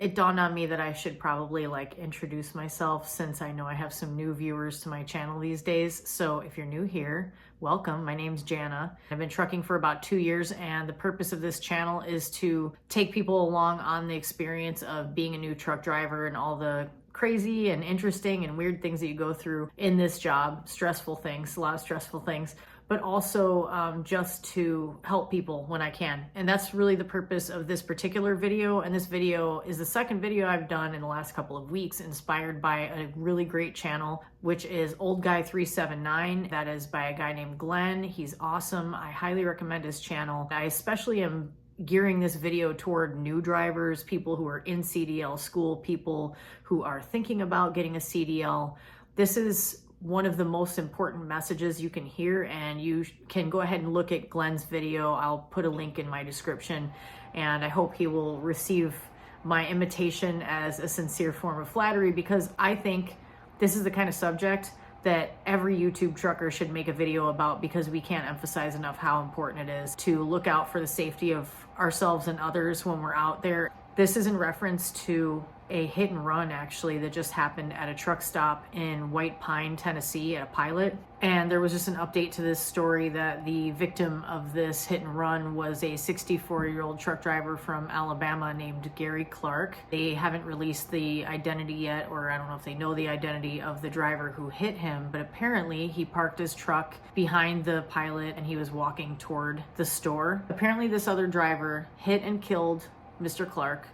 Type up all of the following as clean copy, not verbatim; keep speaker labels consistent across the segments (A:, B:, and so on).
A: it dawned on me that I should probably like introduce myself, since I know I have some new viewers to my channel these days. So if you're new here, welcome. My name's Jana. I've been trucking for about 2 years, and the purpose of this channel is to take people along on the experience of being a new truck driver and all the crazy and interesting and weird things that you go through in this job. Stressful things, a lot of stressful things, but also just to help people when I can. And that's really the purpose of this particular video. And this video is the second video I've done in the last couple of weeks, inspired by a really great channel, which is Old Guy 379. That is by a guy named Glenn. He's awesome. I highly recommend his channel. I especially am gearing this video toward new drivers, people who are in CDL school, people who are thinking about getting a CDL. This is one of the most important messages you can hear, and you can go ahead and look at Glenn's video. I'll put a link in my description, and I hope he will receive my imitation as a sincere form of flattery, because I think this is the kind of subject that every YouTube trucker should make a video about, because we can't emphasize enough how important it is to look out for the safety of ourselves and others when we're out there. This is in reference to a hit and run actually that just happened at a truck stop in White Pine, Tennessee at a Pilot. And there was just an update to this story that the victim of this hit and run was a 64-year-old truck driver from Alabama named Gary Clark. They haven't released the identity yet, or I don't know if they know the identity of the driver who hit him, but apparently he parked his truck behind the Pilot and he was walking toward the store. Apparently this other driver hit and killed Mr. Clark,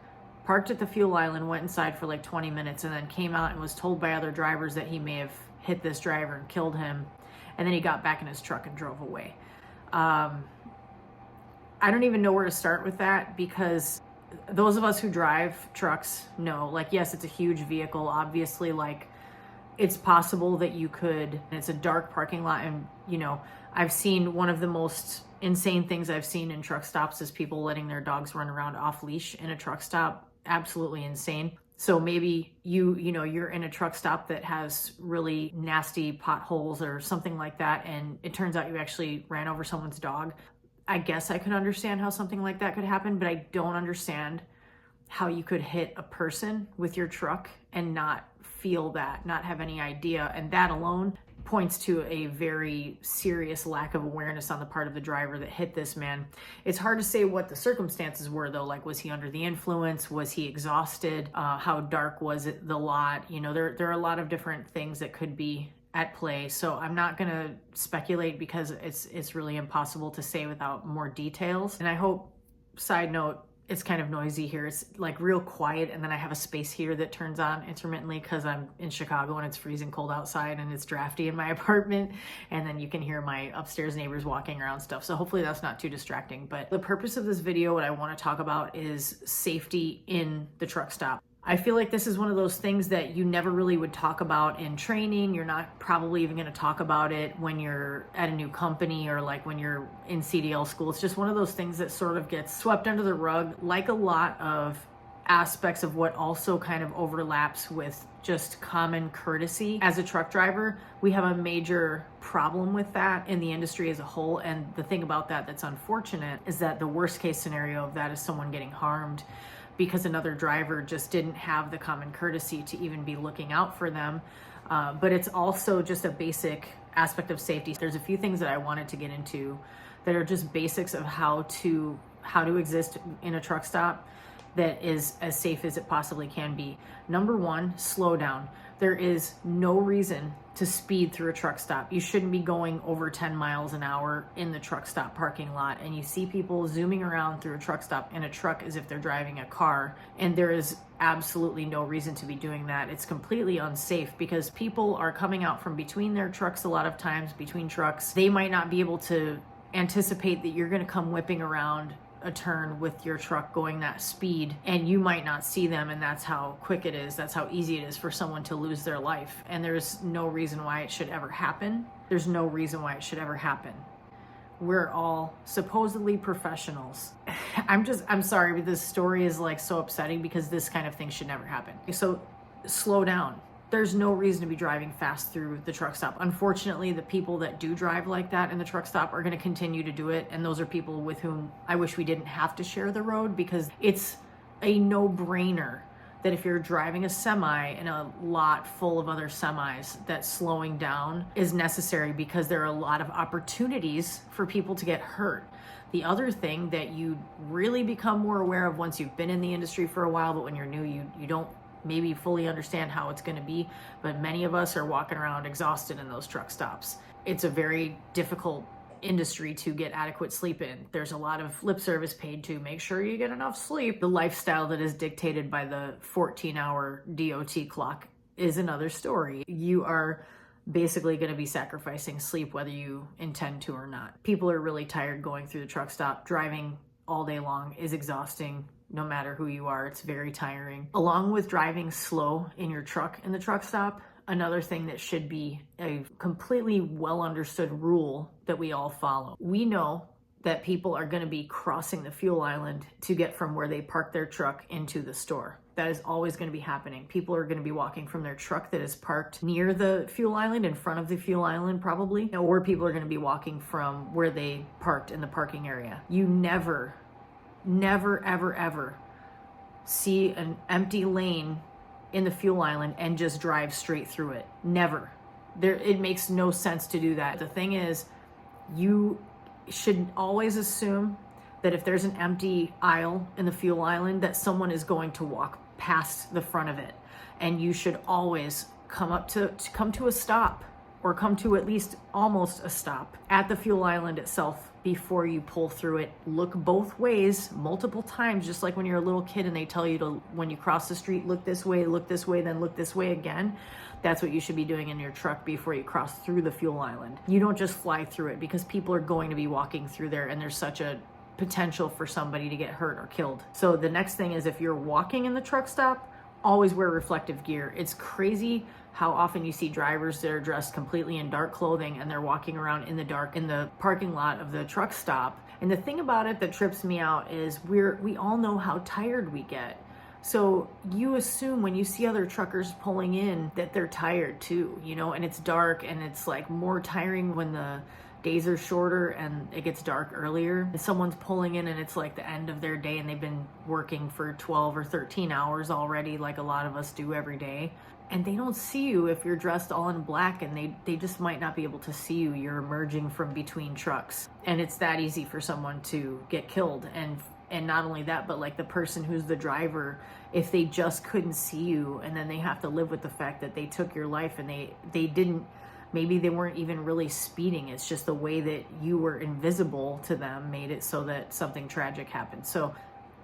A: parked at the fuel island, went inside for like 20 minutes, and then came out and was told by other drivers that he may have hit this driver and killed him. And then he got back in his truck and drove away. I don't even know where to start with that, because those of us who drive trucks know, like, yes, it's a huge vehicle. Obviously, like, it's possible that you could, and it's a dark parking lot. And, you know, I've seen one of the most insane things I've seen in truck stops is people letting their dogs run around off leash in a truck stop. Absolutely insane. So maybe you're in a truck stop that has really nasty potholes or something like that, and it turns out you actually ran over someone's dog. I guess I could understand how something like that could happen, but I don't understand how you could hit a person with your truck and not feel that, not have any idea. And that alone points to a very serious lack of awareness on the part of the driver that hit this man. It's hard to say what the circumstances were though. Like, was he under the influence? Was he exhausted? How dark was it, the lot? You know, there are a lot of different things that could be at play. So I'm not gonna speculate, because it's really impossible to say without more details. And I hope, side note, it's kind of noisy here. It's like real quiet, and then I have a space heater that turns on intermittently because I'm in Chicago and it's freezing cold outside and it's drafty in my apartment, and then you can hear my upstairs neighbors walking around stuff. So hopefully that's not too distracting. But the purpose of this video, what I want to talk about, is safety in the truck stop. I feel like this is one of those things that you never really would talk about in training. You're not probably even going to talk about it when you're at a new company, or like when you're in CDL school. It's just one of those things that sort of gets swept under the rug, like a lot of aspects of what also kind of overlaps with just common courtesy. As a truck driver, we have a major problem with that in the industry as a whole. And the thing about that that's unfortunate is that the worst case scenario of that is someone getting harmed because another driver just didn't have the common courtesy to even be looking out for them. But it's also just a basic aspect of safety. There's a few things that I wanted to get into that are just basics of how to exist in a truck stop that is as safe as it possibly can be. Number one, slow down. There is no reason to speed through a truck stop. You shouldn't be going over 10 miles an hour in the truck stop parking lot. And you see people zooming around through a truck stop in a truck as if they're driving a car. And there is absolutely no reason to be doing that. It's completely unsafe, because people are coming out from between their trucks a lot of times, between trucks. They might not be able to anticipate that you're going to come whipping around a turn with your truck going that speed, and you might not see them, and that's how quick it is. That's how easy it is for someone to lose their life. And there's no reason why it should ever happen. There's no reason why it should ever happen. We're all supposedly professionals. I'm sorry, but this story is like so upsetting, because this kind of thing should never happen. So slow down. There's no reason to be driving fast through the truck stop. Unfortunately, the people that do drive like that in the truck stop are going to continue to do it. And those are people with whom I wish we didn't have to share the road, because it's a no-brainer that if you're driving a semi in a lot full of other semis, that slowing down is necessary because there are a lot of opportunities for people to get hurt. The other thing that you really become more aware of once you've been in the industry for a while, but when you're new, you don't maybe fully understand how it's going to be, but many of us are walking around exhausted in those truck stops. It's a very difficult industry to get adequate sleep in. There's a lot of lip service paid to make sure you get enough sleep. The lifestyle that is dictated by the 14-hour DOT clock is another story. You are basically going to be sacrificing sleep whether you intend to or not. People are really tired going through the truck stop. Driving all day long is exhausting. No matter who you are, it's very tiring. Along with driving slow in your truck in the truck stop, another thing that should be a completely well understood rule that we all follow. We know that people are going to be crossing the fuel island to get from where they park their truck into the store. That is always going to be happening. People are going to be walking from their truck that is parked near the fuel island, in front of the fuel island probably, or people are going to be walking from where they parked in the parking area. You never, ever, ever see an empty lane in the fuel island and just drive straight through it. Never. It makes no sense to do that. The thing is, you should always assume that if there's an empty aisle in the fuel island, that someone is going to walk past the front of it. And you should always come to a stop, or come to at least almost a stop at the fuel island itself before you pull through it. Look both ways multiple times, just like when you're a little kid and they tell you to, when you cross the street, look this way, then look this way again. That's what you should be doing in your truck before you cross through the fuel island. You don't just fly through it, because people are going to be walking through there and there's such a potential for somebody to get hurt or killed. So the next thing is, if you're walking in the truck stop, always wear reflective gear. It's crazy how often you see drivers that are dressed completely in dark clothing and they're walking around in the dark in the parking lot of the truck stop. And the thing about it that trips me out is we all know how tired we get. So you assume when you see other truckers pulling in that they're tired too, and it's dark, and it's like more tiring when the days are shorter and it gets dark earlier. And someone's pulling in and it's like the end of their day and they've been working for 12 or 13 hours already, like a lot of us do every day. And they don't see you if you're dressed all in black, and they just might not be able to see you. You're emerging from between trucks, and it's that easy for someone to get killed. And not only that, but like the person who's the driver, if they just couldn't see you, and then they have to live with the fact that they took your life and they didn't, maybe they weren't even really speeding. It's just the way that you were invisible to them made it so that something tragic happened. So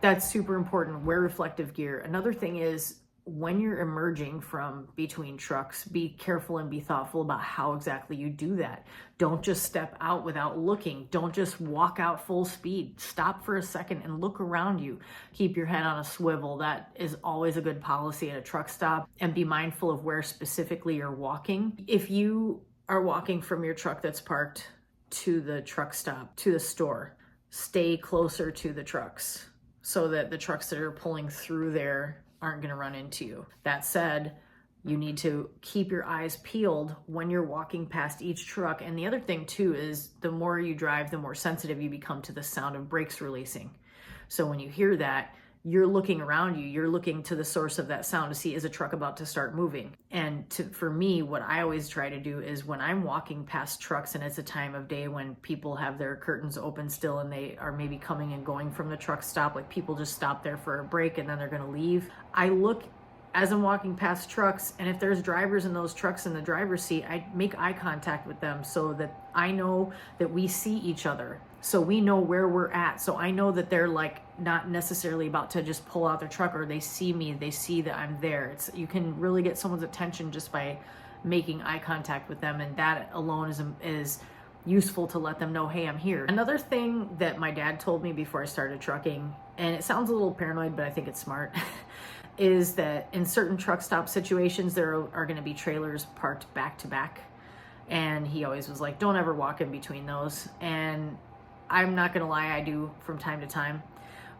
A: that's super important. Wear reflective gear. Another thing is, when you're emerging from between trucks, be careful and be thoughtful about how exactly you do that. Don't just step out without looking. Don't just walk out full speed. Stop for a second and look around you. Keep your head on a swivel. That is always a good policy at a truck stop. And be mindful of where specifically you're walking. If you are walking from your truck that's parked to the truck stop, to the store, stay closer to the trucks so that the trucks that are pulling through there aren't going to run into you. That said, you need to keep your eyes peeled when you're walking past each truck. And the other thing too is, the more you drive, the more sensitive you become to the sound of brakes releasing. So when you hear that, you're looking around you, you're looking to the source of that sound to see, is a truck about to start moving? And for me, what I always try to do is, when I'm walking past trucks and it's a time of day when people have their curtains open still and they are maybe coming and going from the truck stop, like people just stop there for a break and then they're going to leave. I look as I'm walking past trucks, and if there's drivers in those trucks in the driver's seat, I make eye contact with them so that I know that we see each other. So we know where we're at. So I know that they're like not necessarily about to just pull out their truck, or they see me, they see that I'm there. You can really get someone's attention just by making eye contact with them, and that alone is useful to let them know, hey, I'm here. Another thing that my dad told me before I started trucking, and it sounds a little paranoid, but I think it's smart, is that in certain truck stop situations, there are going to be trailers parked back to back. And he always was like, don't ever walk in between those. And I'm not going to lie, I do from time to time,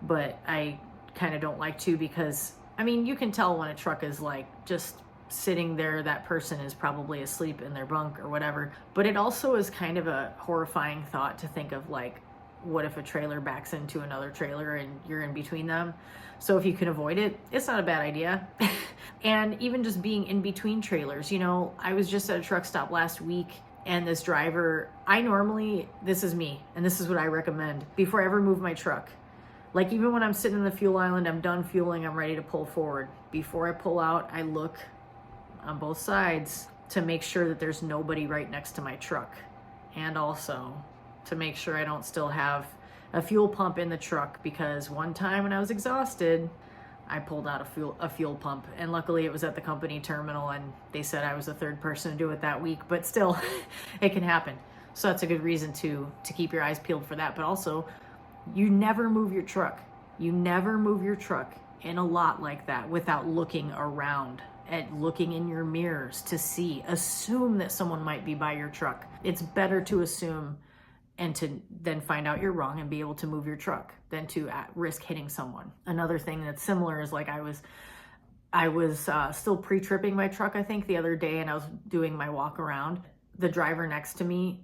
A: but I kind of don't like to, because, I mean, you can tell when a truck is like just sitting there, that person is probably asleep in their bunk or whatever. But it also is kind of a horrifying thought to think of, like, what if a trailer backs into another trailer and you're in between them? So if you can avoid it, it's not a bad idea. And even just being in between trailers, you know, I was just at a truck stop last week, and this driver, this is me, and this is what I recommend before I ever move my truck. Like, even when I'm sitting in the fuel island, I'm done fueling, I'm ready to pull forward. Before I pull out, I look on both sides to make sure that there's nobody right next to my truck. And also to make sure I don't still have a fuel pump in the truck, because one time when I was exhausted, I pulled out a fuel pump, and luckily it was at the company terminal, and they said I was the third person to do it that week, but still, it can happen. So that's a good reason to keep your eyes peeled for that. But also, you never move your truck. You never move your truck in a lot like that without looking around, at looking in your mirrors to see. Assume that someone might be by your truck. It's better to assume and to then find out you're wrong and be able to move your truck than to risk hitting someone. Another thing that's similar is, like, I was still pre-tripping my truck, I think, the other day, and I was doing my walk around. The driver next to me,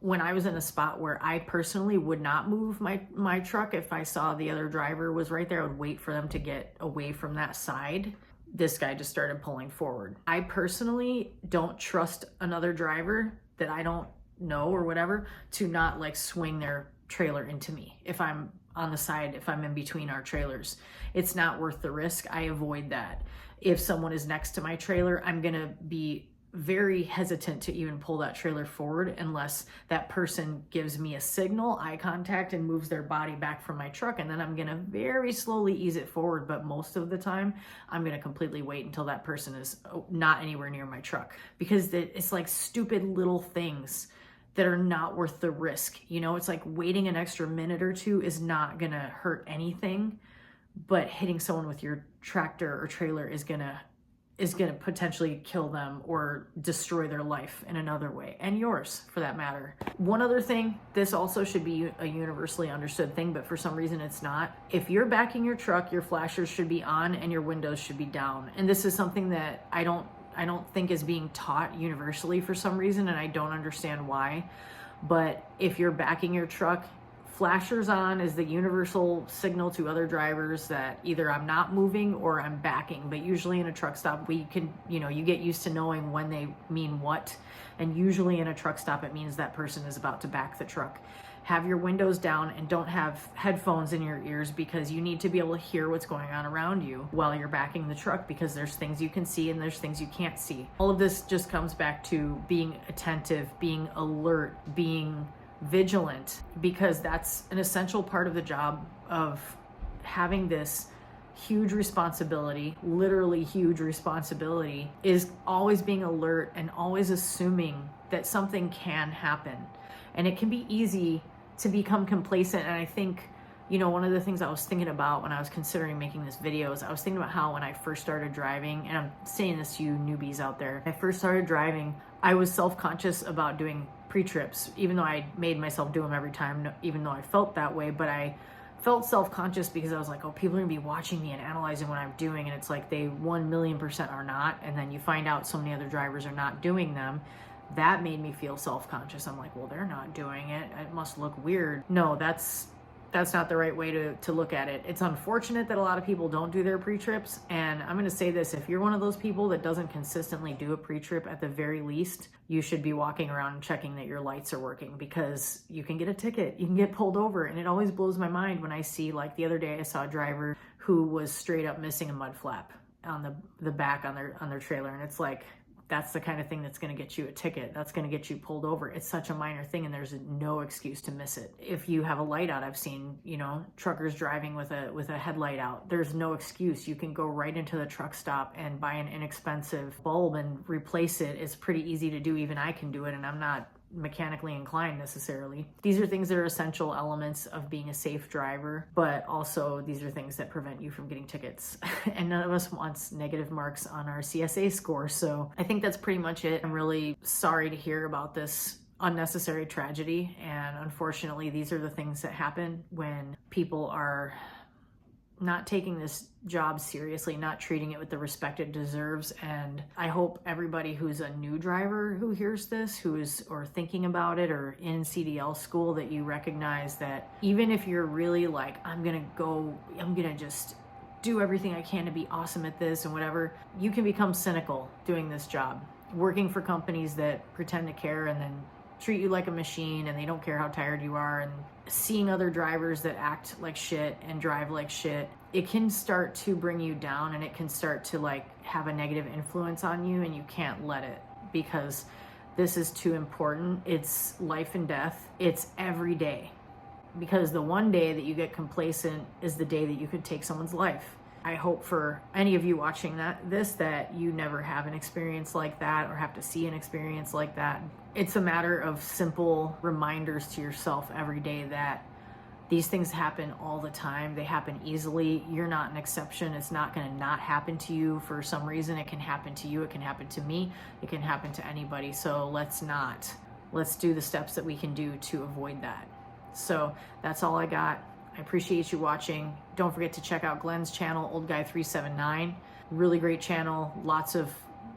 A: when I was in a spot where I personally would not move my truck, if I saw the other driver was right there, I would wait for them to get away from that side. This guy just started pulling forward. I personally don't trust another driver that I don't know or whatever to not, like, swing their trailer into me if I'm on the side, if I'm in between our trailers. It's not worth the risk. I avoid that. If someone is next to my trailer, I'm gonna be very hesitant to even pull that trailer forward unless that person gives me a signal, eye contact, and moves their body back from my truck, and then I'm gonna very slowly ease it forward. But most of the time, I'm gonna completely wait until that person is not anywhere near my truck, because it's like stupid little things that are not worth the risk. You know, it's like waiting an extra minute or two is not gonna hurt anything, but hitting someone with your tractor or trailer is gonna potentially kill them or destroy their life in another way, and yours for that matter. One other thing, this also should be a universally understood thing, but for some reason it's not. If you're backing your truck, your flashers should be on and your windows should be down. And this is something that I don't think is being taught universally for some reason, and I don't understand why. But if you're backing your truck, flashers on is the universal signal to other drivers that either I'm not moving or I'm backing. But usually in a truck stop, we can, you get used to knowing when they mean what. And usually in a truck stop, it means that person is about to back the truck. Have your windows down and don't have headphones in your ears, because you need to be able to hear what's going on around you while you're backing the truck, because there's things you can see and there's things you can't see. All of this just comes back to being attentive, being alert, being vigilant, because that's an essential part of the job of having this huge responsibility, literally huge responsibility, is always being alert and always assuming that something can happen. And it can be easy to become complacent. And I think, one of the things I was thinking about when I was considering making this video is I was thinking about how when I first started driving, and I'm saying this to you newbies out there, when I first started driving, I was self-conscious about doing pre-trips, even though I made myself do them every time, even though I felt that way. But I felt self-conscious because I was like, oh, people are gonna be watching me and analyzing what I'm doing. And it's like, they 1,000,000% are not. And then you find out so many other drivers are not doing them. That made me feel self-conscious. I'm like, well, they're not doing it. It must look weird. No, that's not the right way to look at it. It's unfortunate that a lot of people don't do their pre-trips. And I'm gonna say this, if you're one of those people that doesn't consistently do a pre-trip, at the very least, you should be walking around and checking that your lights are working, because you can get a ticket, you can get pulled over. And it always blows my mind when I see, like the other day, I saw a driver who was straight up missing a mud flap on the back on their trailer. And it's like, that's the kind of thing that's going to get you a ticket. That's going to get you pulled over. It's such a minor thing, and there's no excuse to miss it. If you have a light out, I've seen, truckers driving with a headlight out. There's no excuse. You can go right into the truck stop and buy an inexpensive bulb and replace it. It's pretty easy to do. Even I can do it, and I'm not mechanically inclined necessarily. These are things that are essential elements of being a safe driver, but also these are things that prevent you from getting tickets. And none of us wants negative marks on our CSA score. So I think that's pretty much it. I'm really sorry to hear about this unnecessary tragedy. And unfortunately, these are the things that happen when people are not taking this job seriously, not treating it with the respect it deserves. And I hope everybody who's a new driver who hears this, or thinking about it or in CDL school, that you recognize that even if you're really like, I'm gonna just do everything I can to be awesome at this and whatever, you can become cynical doing this job, working for companies that pretend to care and then treat you like a machine, and they don't care how tired you are, and seeing other drivers that act like shit and drive like shit, it can start to bring you down, and it can start to like have a negative influence on you, and you can't let it, because this is too important. It's life and death. It's every day, because the one day that you get complacent is the day that you could take someone's life. I hope for any of you watching that you never have an experience like that or have to see an experience like that. It's a matter of simple reminders to yourself every day that these things happen all the time. They happen easily. You're not an exception. It's not going to not happen to you for some reason. It can happen to you. It can happen to me. It can happen to anybody. So let's do the steps that we can do to avoid that. So that's all I got. I appreciate you watching. Don't forget to check out Glenn's channel, Old Guy 379. Really great channel. Lots of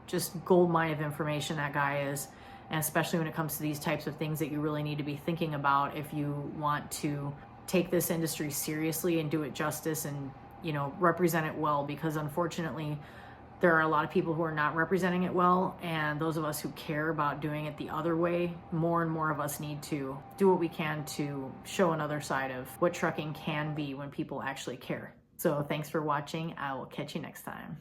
A: just gold mine of information that guy is. And especially when it comes to these types of things that you really need to be thinking about if you want to take this industry seriously and do it justice and, represent it well, because unfortunately there are a lot of people who are not representing it well, and those of us who care about doing it the other way, more and more of us need to do what we can to show another side of what trucking can be when people actually care. So thanks for watching. I will catch you next time.